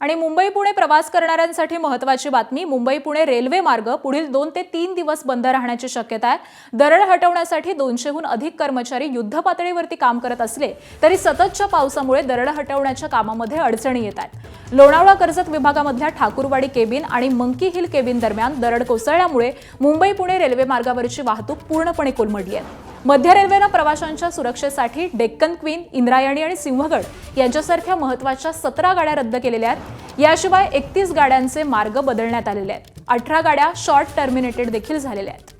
आणि मुंबई पुणे प्रवास करणाऱ्यांसाठी महत्त्वाची बातमी। मुंबई पुणे रेल्वे मार्ग पुढील 2 ते 3 दिवस बंद राहण्याची शक्यता आहे। दरड हटवण्यासाठी 200हून अधिक कर्मचारी युद्धपातळीवरती काम करत असले तरी सततच्या पावसामुळे दरड हटवण्याच्या कामामध्ये अडचणी येत आहेत। लोणावळा कर्जत विभागामधल्या ठाकूरवाडी केबिन आणि मंकी हिल केबिन दरम्यान दरड कोसळल्यामुळे मुंबई पुणे रेल्वे मार्गावरची वाहतूक पूर्णपणे कोलमडली आहे। मध्य रेल्वेने प्रवाशांच्या सुरक्षेसाठी डेक्कन क्वीन, इंद्रायणी आणि सिंहगड यांच्यासारख्या महत्त्वाच्या 17 गाड्या रद्द केलेल्या आहेत। याशिवाय 31 गाड्यांचे मार्ग बदलण्यात आलेले आहेत। 18 गाड्या शॉर्ट टर्मिनेटेड देखील झालेल्या आहेत।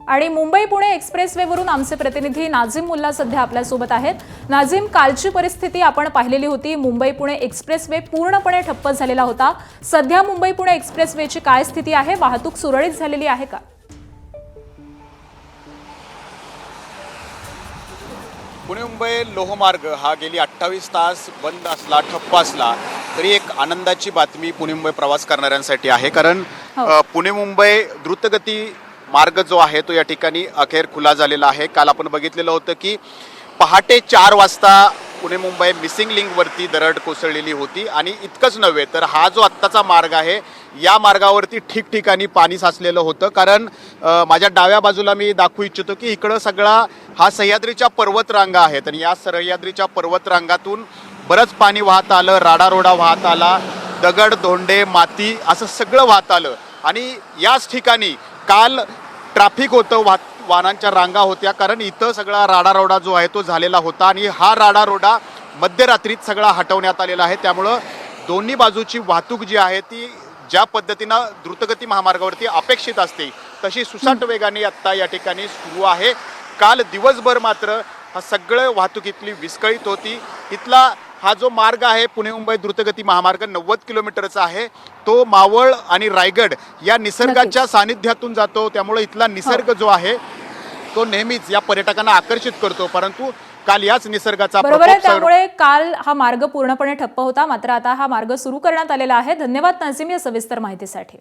आणि मुंबई पुणे एक्सप्रेसवेवरून आमचे प्रतिनिधी नाझीम मुल्ला सध्या आपल्या सोबत आहेत। नाझीम, कालची परिस्थिती आपण पाहिलेली होती। मुंबई पुणे एक्सप्रेसवे पूर्णपणे ठप्प झालेला होता। सध्या मुंबई पुणे एक्सप्रेसवेची काय स्थिती आहे? वाहतूक सुरळीत झालेली आहे का? पुणे मुंबई लोहमार्ग हा गेली 28 तास बंद असला, ठप्प असला तरी एक आनंदाची बातमी पुणे मुंबई प्रवास करणाऱ्यांसाठी आहे। कारण पुणे मुंबई द्रुतगती मार्ग जो आहे तो या ठिकाणी अखेर खुला झालेला आहे। काल आपण बघितलेलं होतं की पहाटे 4 वाजता पुणे मुंबई मिसिंग लिंकवरती दरड कोसळलेली होती। आणि इतकंच नव्हे तर हा जो आत्ताचा मार्ग आहे या मार्गावरती ठिकठिकाणी पाणी साचलेलं होतं। कारण माझ्या डाव्या बाजूला मी दाखवू इच्छितो की इकडं सगळा हा सह्याद्रीच्या पर्वतरांगा आहेत आणि या सह्याद्रीच्या पर्वतरांगातून बरंच पाणी वाहत आलं, राडारोडा वाहत आला, दगड, धोंडे, माती असं सगळं वाहत आलं। आणि याच ठिकाणी काल ट्रॅफिक होतं, वाहनांच्या रांगा होत्या, कारण इथं सगळा राडारोडा जो आहे तो झालेला होता आणि हा राडारोडा मध्यरात्रीत सगळा हटवण्यात आलेला आहे। त्यामुळं दोन्ही बाजूची वाहतूक जी आहे ती ज्या पद्धतीनं द्रुतगती महामार्गावरती अपेक्षित असते तशी सुसाट वेगाने आत्ता या ठिकाणी सुरू आहे। काल दिवसभर मात्र हा सगळं वाहतूक इथली विस्कळीत होती। इथला हा जो मार्ग आहे पुणे मुंबई द्रुतगती महामार्ग 90 किलोमीटरचा आहे। तो मावळ आणि रायगड या निसर्गाच्या सानिध्यातून जातो। त्यामुळे इथला निसर्ग जो आहे तो नेहमीच या पर्यटकांना आकर्षित करतो। परंतु काल याच निसर्गाचा बरोबर आहे, त्यामुळे काल हा मार्ग पूर्णपणे ठप्प होता। मात्र आता हा मार्ग सुरू करण्यात आलेला आहे। धन्यवाद नाझीम या सविस्तर माहितीसाठी।